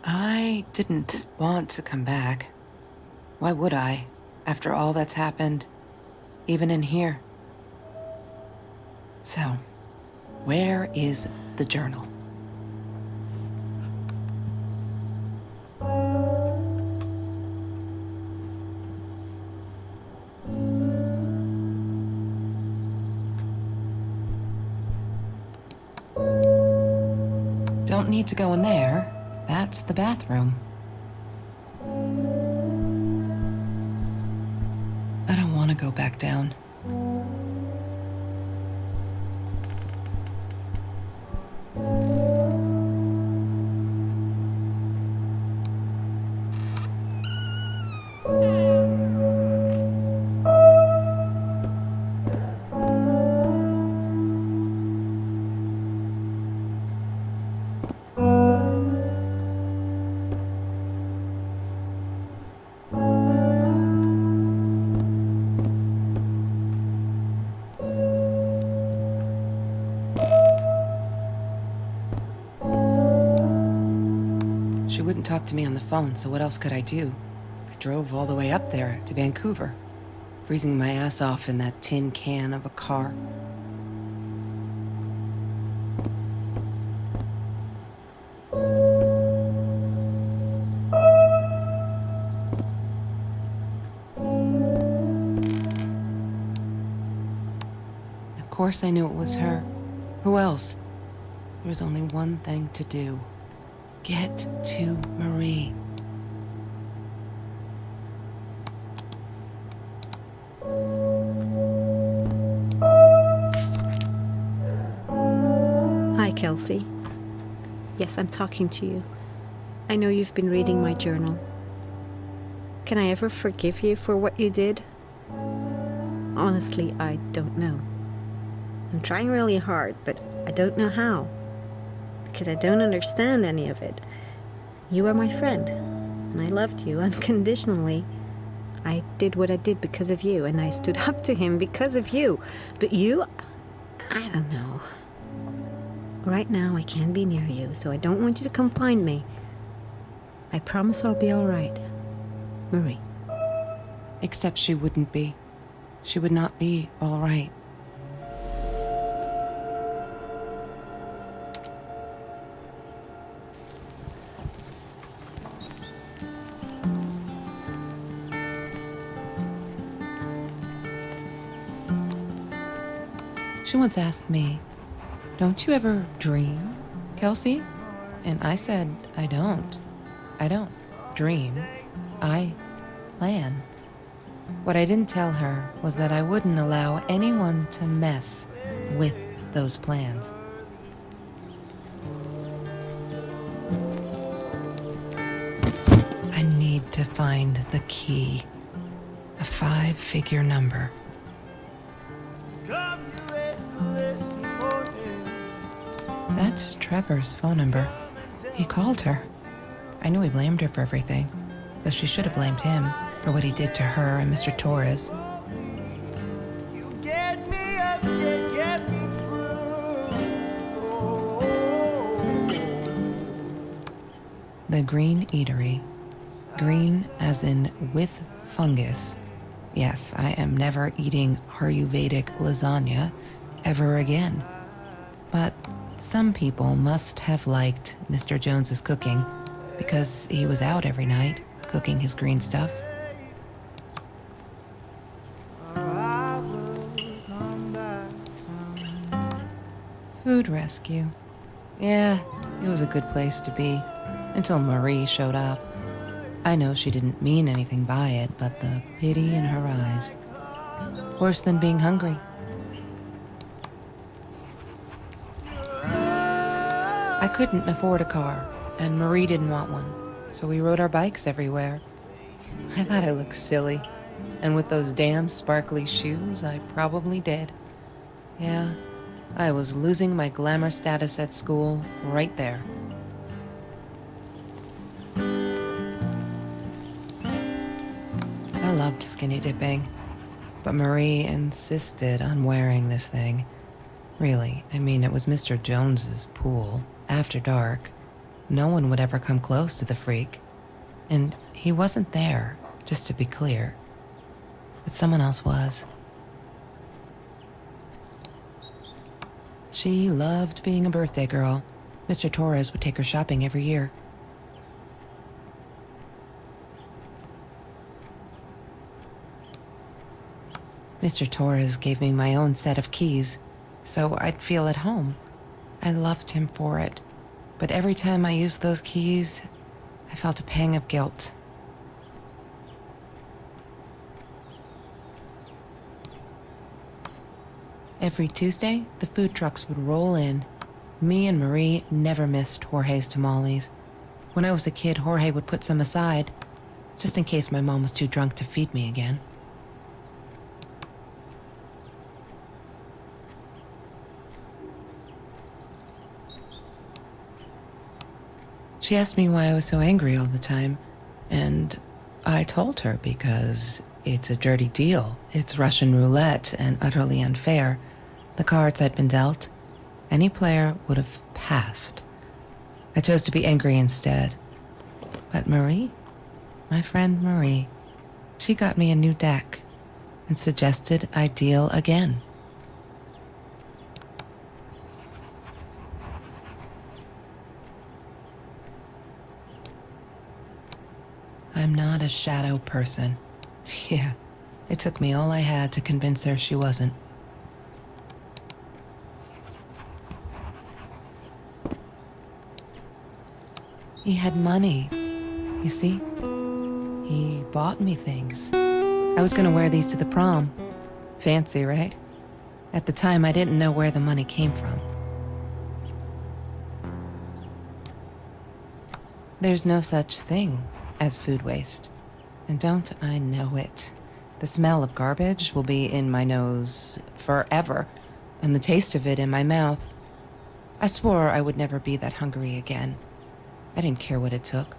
I didn't want to come back. Why would I, after all that's happened, even in here? So, where is the journal? Don't need to go in there. That's the bathroom. I don't want to go back down. She wouldn't talk to me on the phone, so what else could I do? I drove all the way up there to Vancouver, freezing my ass off in that tin can of a car. Of course I knew it was her. Who else? There was only one thing to do. Get to Marie. Hi, Kelsey. Yes, I'm talking to you. I know you've been reading my journal. Can I ever forgive you for what you did? Honestly, I don't know. I'm trying really hard, but I don't know how. Because I don't understand any of it. You are my friend, and I loved you unconditionally. I did what I did because of you, and I stood up to him because of you. But you, I don't know. Right now, I can't be near you, so I don't want you to come find me. I promise I'll be all right. Marie. Except she wouldn't be. She would not be all right. She once asked me, "Don't you ever dream, Kelsey?" And I said, I don't. I don't dream. I plan. What I didn't tell her was that I wouldn't allow anyone to mess with those plans. I need to find the key. A 5-figure number. That's Trevor's phone number. He called her. I knew he blamed her for everything, though she should have blamed him for what he did to her and Mr. Torres. The Green Eatery. Green as in with fungus. Yes, I am never eating Ayurvedic lasagna ever again. But some people must have liked Mr. Jones's cooking because he was out every night cooking his green stuff. Food rescue. Yeah, it was a good place to be until Marie showed up. I know she didn't mean anything by it, but the pity in her eyes. Worse than being hungry. I couldn't afford a car, and Marie didn't want one, so we rode our bikes everywhere. I thought I looked silly, and with those damn sparkly shoes, I probably did. Yeah, I was losing my glamour status at school right there. I loved skinny dipping, but Marie insisted on wearing this thing. Really, I mean, it was Mr. Jones's pool, after dark. No one would ever come close to the freak. And he wasn't there, just to be clear. But someone else was. She loved being a birthday girl. Mr. Torres would take her shopping every year. Mr. Torres gave me my own set of keys, so I'd feel at home. I loved him for it, but every time I used those keys, I felt a pang of guilt. Every Tuesday, the food trucks would roll in. Me and Marie never missed Jorge's tamales. When I was a kid, Jorge would put some aside, just in case my mom was too drunk to feed me again. She asked me why I was so angry all the time, and I told her because it's a dirty deal. It's Russian roulette and utterly unfair. The cards I'd been dealt, any player would have passed. I chose to be angry instead. But Marie, my friend Marie, she got me a new deck and suggested I deal again. I'm not a shadow person. Yeah, it took me all I had to convince her she wasn't. He had money, you see? He bought me things. I was gonna wear these to the prom. Fancy, right? At the time, I didn't know where the money came from. There's no such thing as food waste. And don't I know it? The smell of garbage will be in my nose forever, and the taste of it in my mouth. I swore I would never be that hungry again. I didn't care what it took.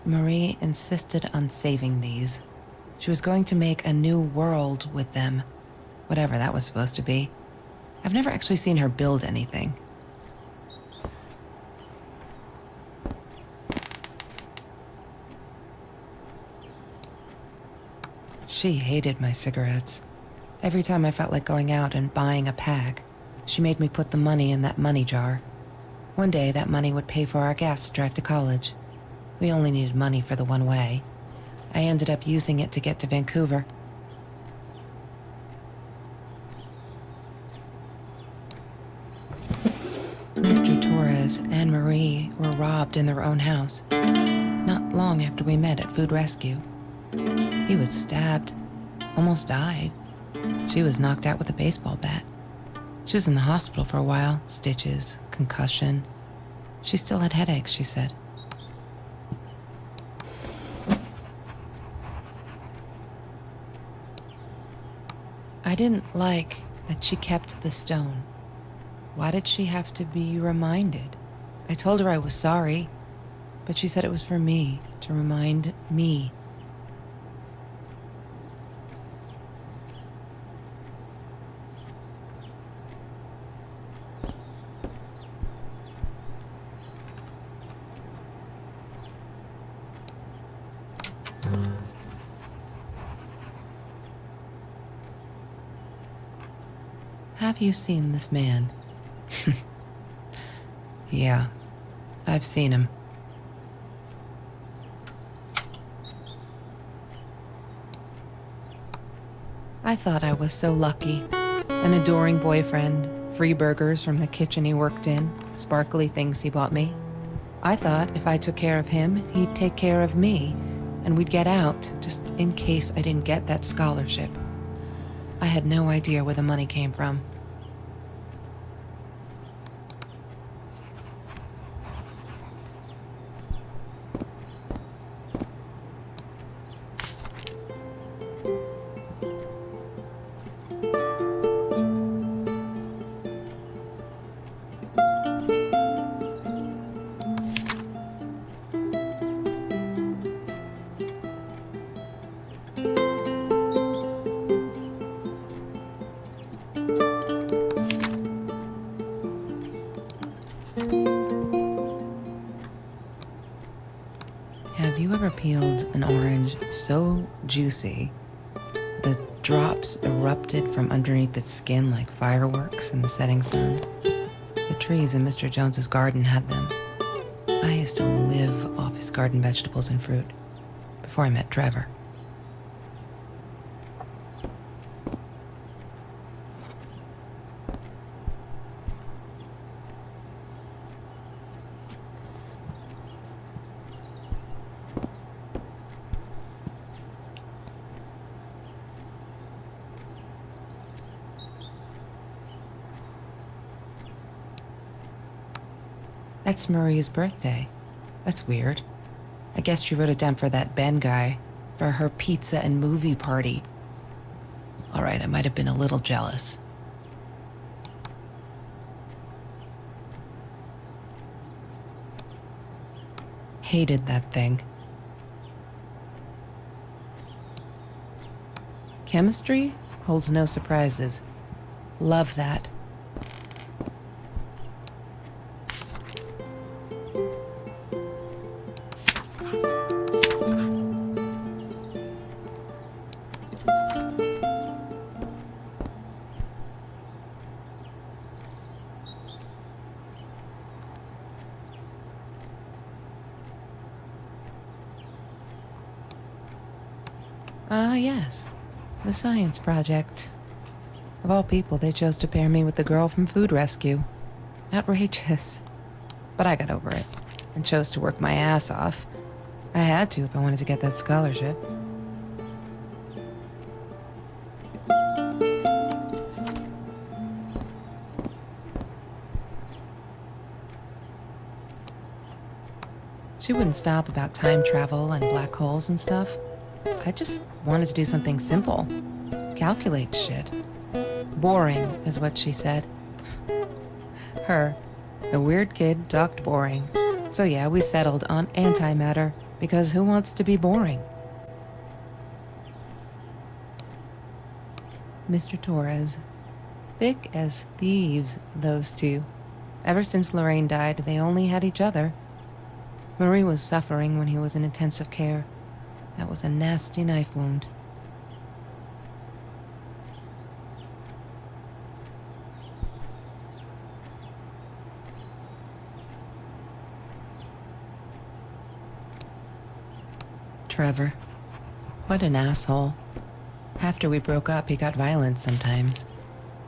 Marie insisted on saving these. She was going to make a new world with them, whatever that was supposed to be. I've never actually seen her build anything. She hated my cigarettes. Every time I felt like going out and buying a pack, she made me put the money in that money jar. One day, that money would pay for our gas to drive to college. We only needed money for the one way. I ended up using it to get to Vancouver. Mr. Torres and Marie were robbed in their own house, not long after we met at Food Rescue. He was stabbed, almost died. She was knocked out with a baseball bat. She was in the hospital for a while, stitches, concussion. She still had headaches, she said. I didn't like that she kept the stone. Why did she have to be reminded? I told her I was sorry, but she said it was for me, to remind me. Have you seen this man? Yeah, I've seen him. I thought I was so lucky. An adoring boyfriend, free burgers from the kitchen he worked in, sparkly things he bought me. I thought if I took care of him, he'd take care of me, and we'd get out, just in case I didn't get that scholarship. I had no idea where the money came from. Have you ever peeled an orange so juicy the drops erupted from underneath its skin like fireworks in the setting sun? The trees in Mr. Jones's garden had them. I used to live off his garden vegetables and fruit before I met Trevor. That's Marie's birthday. That's weird. I guess she wrote it down for that Ben guy, for her pizza and movie party. All right, I might have been a little jealous. Hated that thing. Chemistry holds no surprises. Love that. Ah, yes. The science project. Of all people, they chose to pair me with the girl from Food Rescue. Outrageous. But I got over it and chose to work my ass off. I had to if I wanted to get that scholarship. She wouldn't stop about time travel and black holes and stuff. I just wanted to do something simple. Calculate shit. Boring is what she said. Her, the weird kid, talked boring. So yeah, we settled on antimatter, because who wants to be boring? Mr. Torres. Thick as thieves, those two. Ever since Lorraine died, they only had each other. Marie was suffering when he was in intensive care. That was a nasty knife wound. Trevor. What an asshole. After we broke up, he got violent sometimes.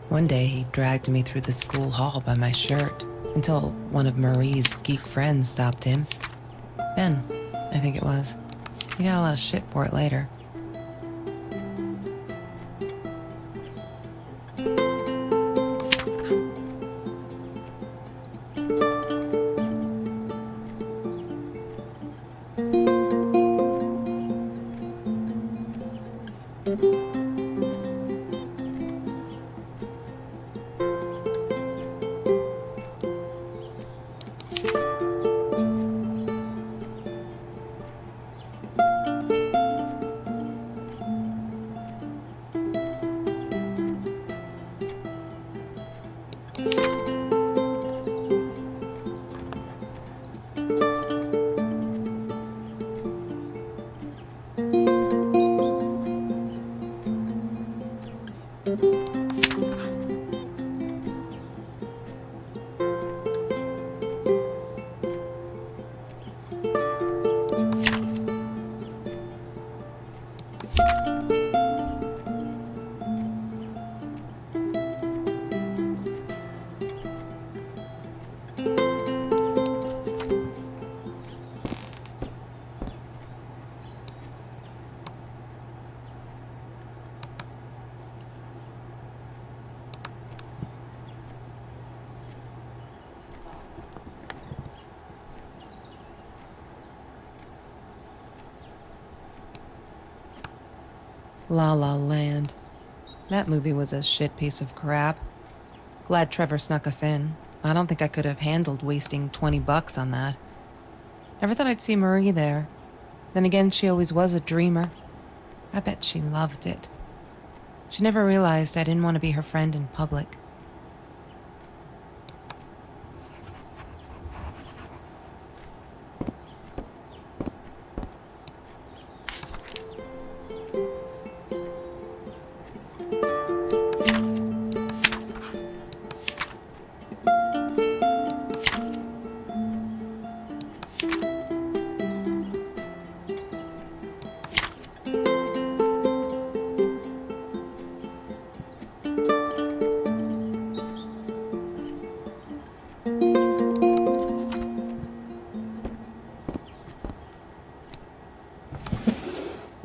One day, he dragged me through the school hall by my shirt until one of Marie's geek friends stopped him. Ben, I think it was. He got a lot of shit for it later. La La Land. That movie was a shit piece of crap. Glad Trevor snuck us in. I don't think I could have handled wasting $20 on that. Never thought I'd see Marie there. Then again, she always was a dreamer. I bet she loved it. She never realized I didn't want to be her friend in public.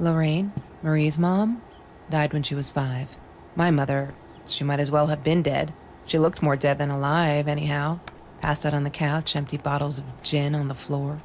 Lorraine, Marie's mom, died when she was 5. My mother, she might as well have been dead. She looked more dead than alive, anyhow. Passed out on the couch, empty bottles of gin on the floor.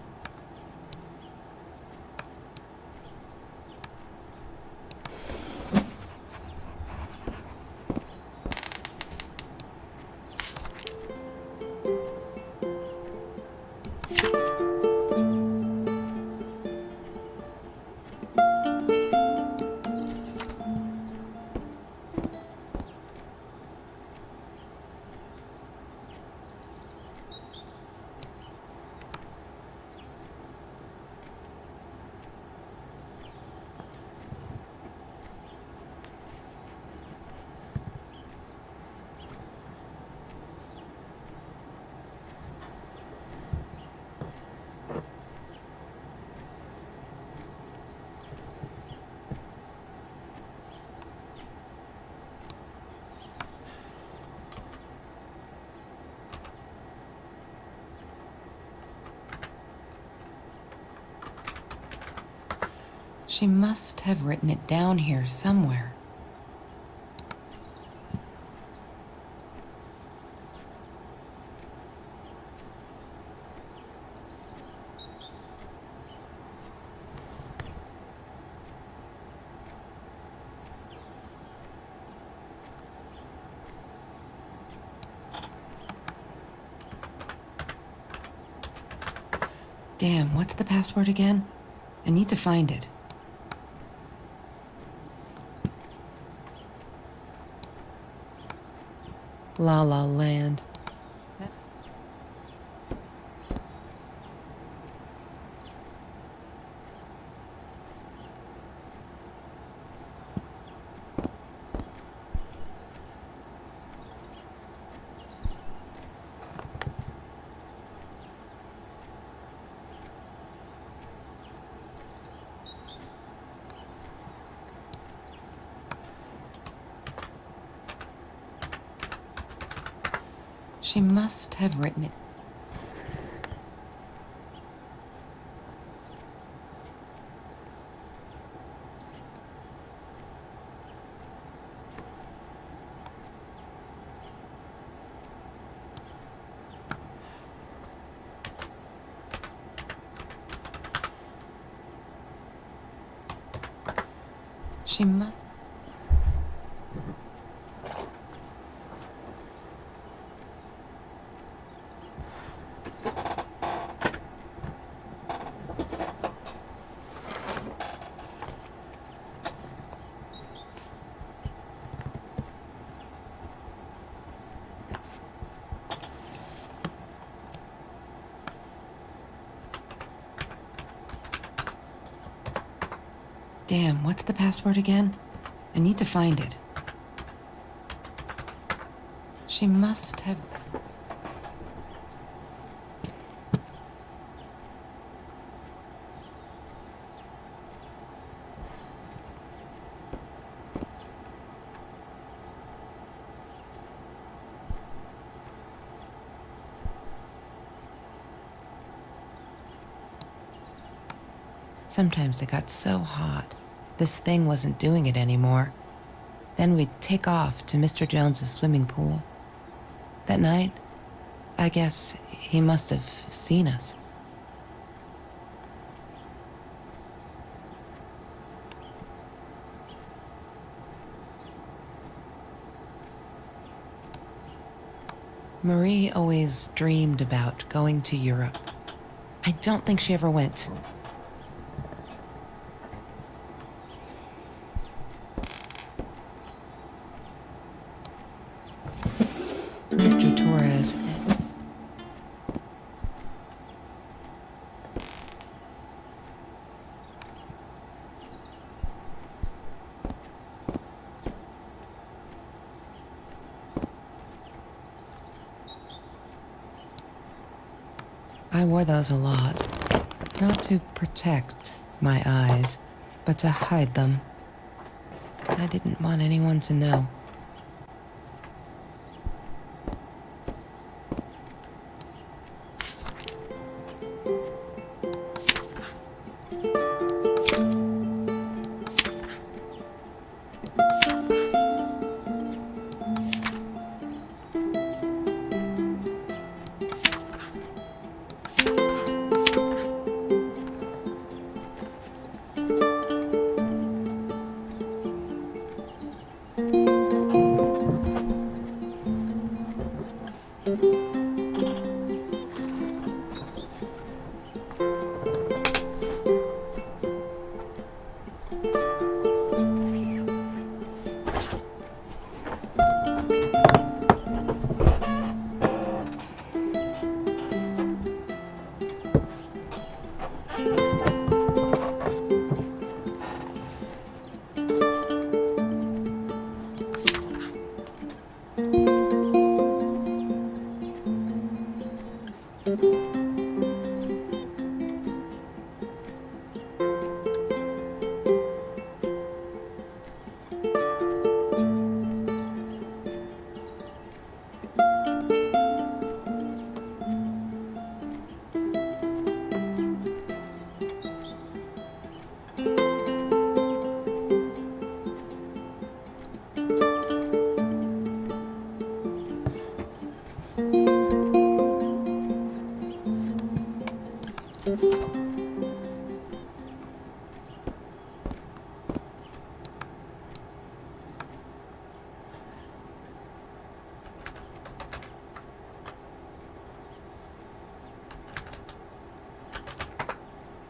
She must have written it down here somewhere. Damn, what's the password again? I need to find it. La La Land. She must have written it. She must. Damn, what's the password again? I need to find it. She must have. Sometimes it got so hot, this thing wasn't doing it anymore. Then we'd take off to Mr. Jones's swimming pool. That night, I guess he must have seen us. Marie always dreamed about going to Europe. I don't think she ever went. Mr. Torres. I wore those a lot, not to protect my eyes, but to hide them. I didn't want anyone to know.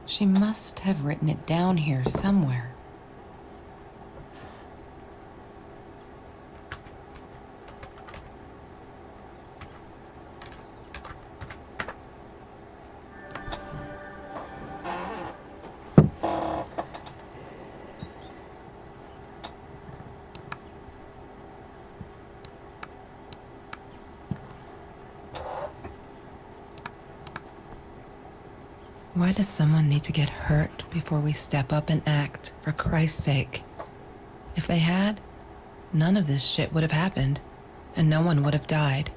She must have written it down here somewhere. Why does someone need to get hurt before we step up and act, for Christ's sake? If they had, none of this shit would have happened, and no one would have died.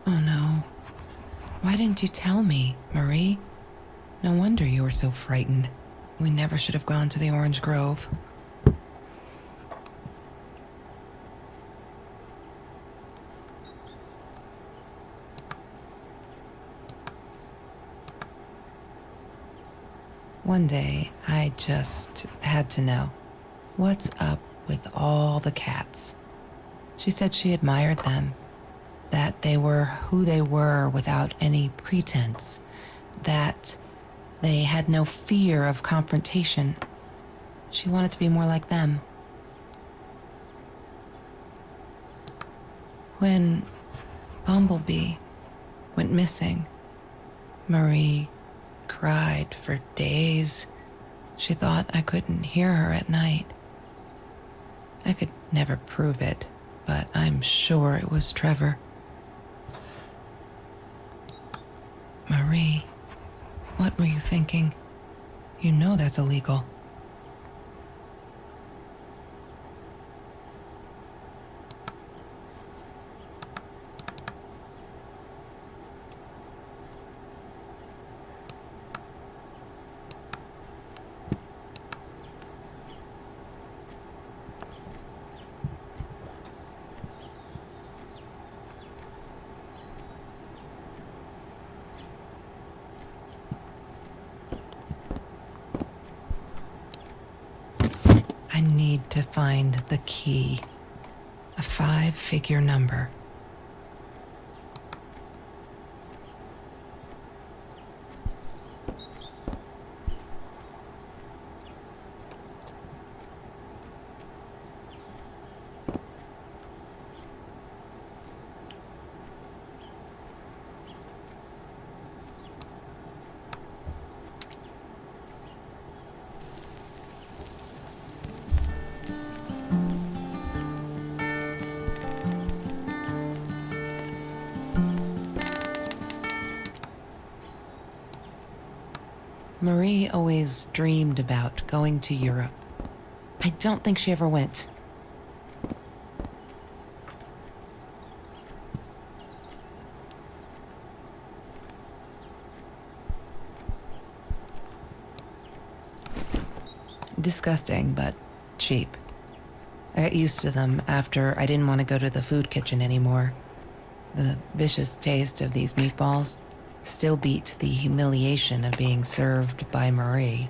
Oh no. Why didn't you tell me, Marie? No wonder you were so frightened. We never should have gone to the Orange Grove. One day, I just had to know. What's up with all the cats? She said she admired them, that they were who they were without any pretense, that they had no fear of confrontation. She wanted to be more like them. When Bumblebee went missing, Marie cried for days. She thought I couldn't hear her at night. I could never prove it, but I'm sure it was Trevor. Marie, what were you thinking? You know that's illegal. I need to find the key. A 5-figure number. Marie always dreamed about going to Europe. I don't think she ever went. Disgusting, but cheap. I got used to them after I didn't want to go to the food kitchen anymore. The vicious taste of these meatballs, still beat the humiliation of being served by Marie.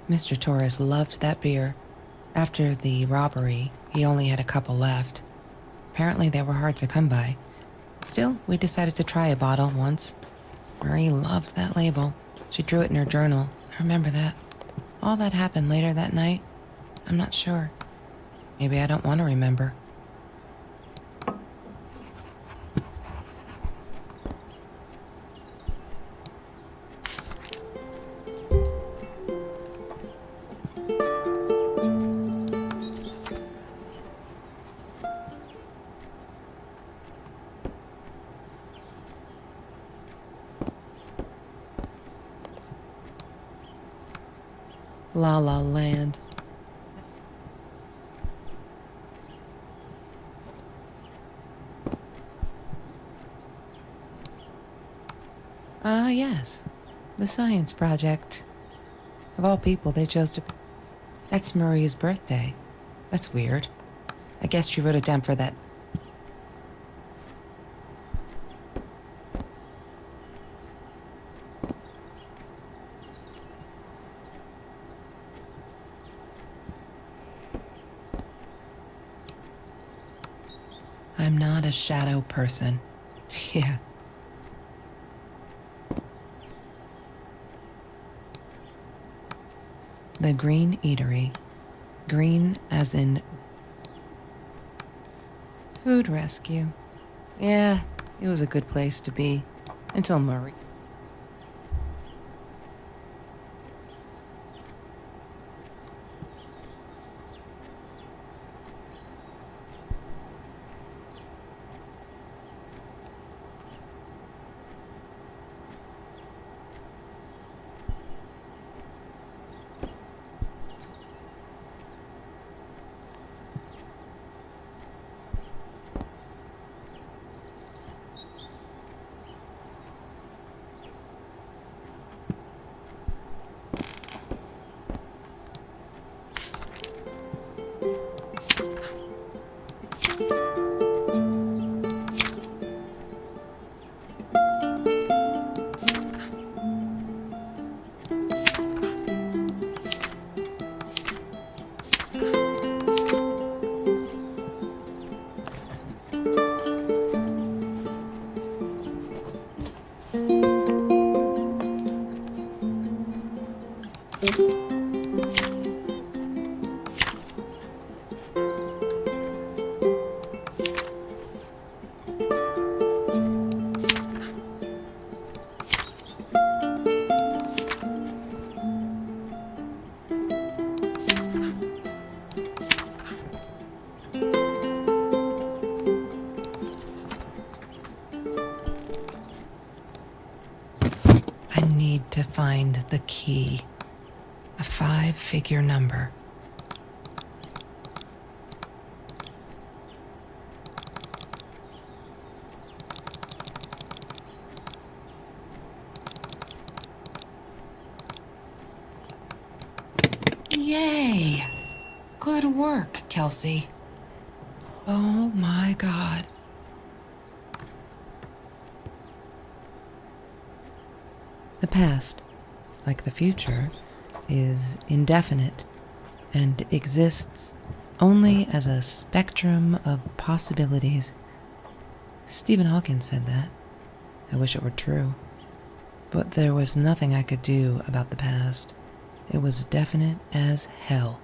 Mr. Torres loved that beer. After the robbery, he only had a couple left. Apparently, they were hard to come by. Still, we decided to try a bottle once. Marie loved that label. She drew it in her journal. I remember that. All that happened later that night, I'm not sure. Maybe I don't want to remember. La La Land. Ah, yes. The science project. Of all people, they chose to... That's Marie's birthday. That's weird. I guess she wrote it down for that. I'm not a shadow person. Yeah. The Green Eatery. Green as in food rescue. Yeah, it was a good place to be. Until Marie. I need to find the key. A 5-figure number. work, Kelsey. Oh my God. The past, like the future, is indefinite and exists only as a spectrum of possibilities. Stephen Hawking said that. I wish it were true. But there was nothing I could do about the past. It was definite as hell.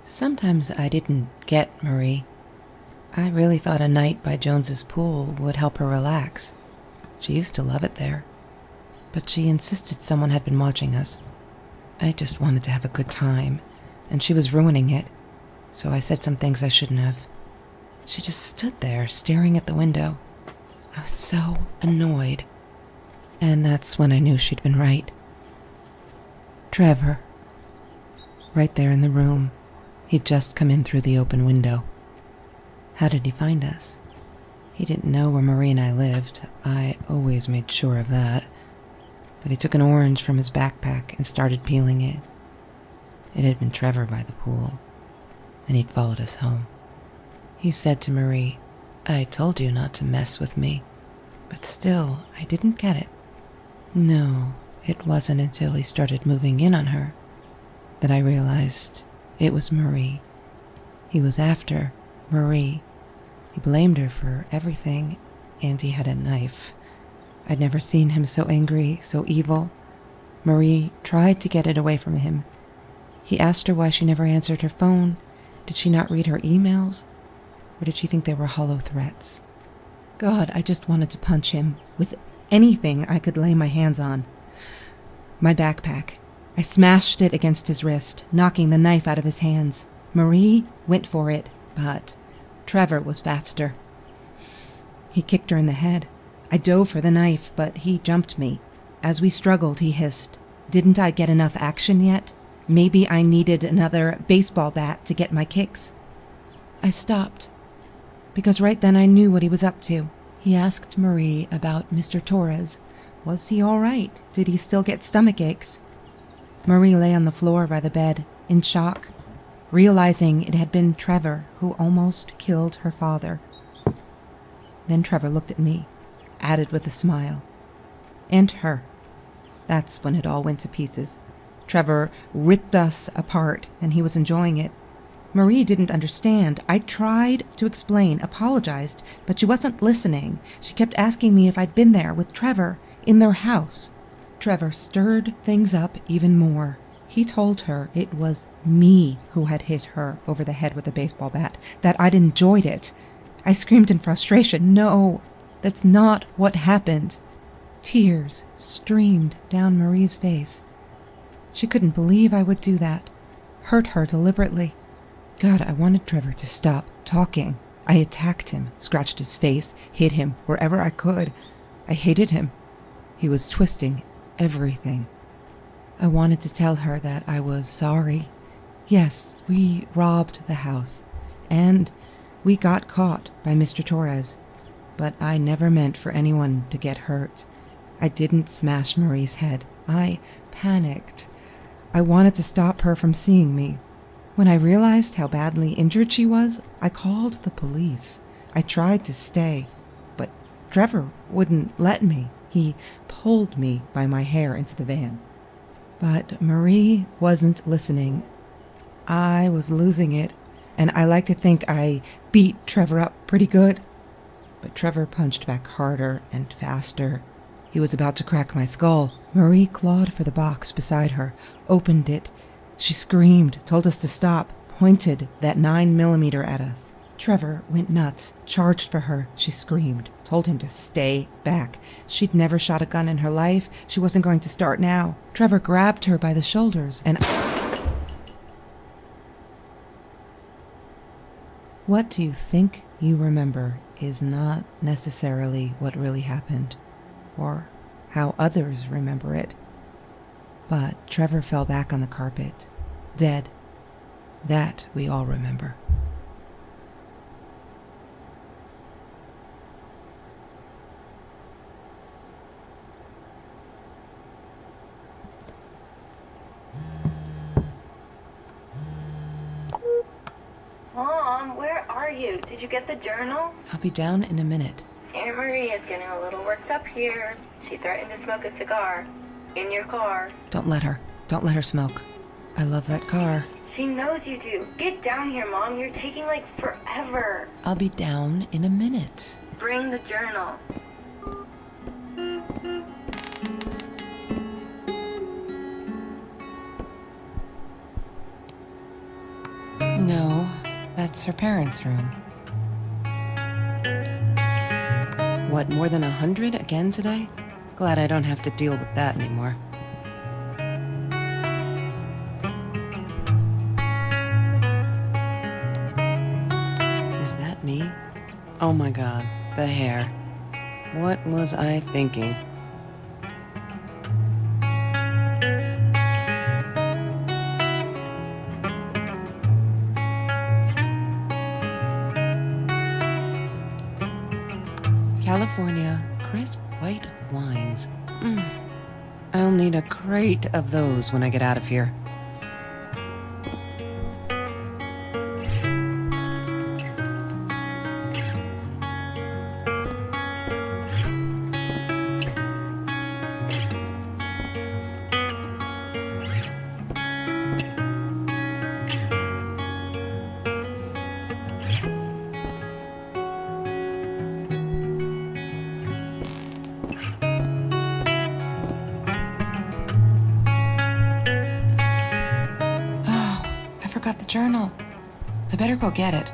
Sometimes I didn't get Marie. I really thought a night by Jones's pool would help her relax. She used to love it there. But she insisted someone had been watching us. I just wanted to have a good time, and she was ruining it, so I said some things I shouldn't have. She just stood there staring at the window. I was so annoyed. And that's when I knew she'd been right. Trevor. Right there in the room. He'd just come in through the open window. How did he find us? He didn't know where Marie and I lived. I always made sure of that. But he took an orange from his backpack and started peeling it. It had been Trevor by the pool, and he'd followed us home. He said to Marie, "I told you not to mess with me." But still, I didn't get it. No, it wasn't until he started moving in on her that I realized it was Marie. He was after Marie. He blamed her for everything, and he had a knife. I'd never seen him so angry, so evil. Marie tried to get it away from him. He asked her why she never answered her phone. Did she not read her emails? Or did she think they were hollow threats? God, I just wanted to punch him with anything I could lay my hands on. My backpack. I smashed it against his wrist, knocking the knife out of his hands. Marie went for it, but Trevor was faster. He kicked her in the head. I dove for the knife, but he jumped me. As we struggled, he hissed, "Didn't I get enough action yet? Maybe I needed another baseball bat to get my kicks." I stopped, because right then I knew what he was up to. He asked Marie about Mr. Torres. Was he all right? Did he still get stomach aches? Marie lay on the floor by the bed, in shock, realizing it had been Trevor who almost killed her father. Then Trevor looked at me, added with a smile. And her. That's when it all went to pieces. Trevor ripped us apart, and he was enjoying it. Marie didn't understand. I tried to explain, apologized, but she wasn't listening. She kept asking me if I'd been there with Trevor, in their house. Trevor stirred things up even more. He told her it was me who had hit her over the head with a baseball bat, that I'd enjoyed it. I screamed in frustration, "No, that's not what happened." Tears streamed down Marie's face. She couldn't believe I would do that, hurt her deliberately. God, I wanted Trevor to stop talking. I attacked him, scratched his face, hit him wherever I could. I hated him. He was twisting everything. I wanted to tell her that I was sorry. Yes, we robbed the house, and we got caught by Mr. Torres, but I never meant for anyone to get hurt. I didn't smash Marie's head. I panicked. I wanted to stop her from seeing me. When I realized how badly injured she was, I called the police. I tried to stay, but Trevor wouldn't let me. He pulled me by my hair into the van. But Marie wasn't listening. I was losing it, and I like to think I beat Trevor up pretty good. But Trevor punched back harder and faster. He was about to crack my skull. Marie clawed for the box beside her, opened it. She screamed, told us to stop, pointed that 9mm at us. Trevor went nuts, charged for her. She screamed, told him to stay back. She'd never shot a gun in her life. She wasn't going to start now. Trevor grabbed her by the shoulders and... What do you think you remember is not necessarily what really happened, or how others remember it. But Trevor fell back on the carpet, dead. That we all remember. you? Did you get the journal? I'll be down in a minute. Aunt Marie is getting a little worked up here. She threatened to smoke a cigar. In your car. Don't let her. Don't let her smoke. I love that car. She knows you do. Get down here, Mom. You're taking like forever. I'll be down in a minute. Bring the journal. No, that's her parents' room. What, more than 100 again today? Glad I don't have to deal with that anymore. Is that me? Oh my god, the hair. What was I thinking? California crisp white wines. I'll need a crate of those when I get out of here. Forgot the journal. I better go get it.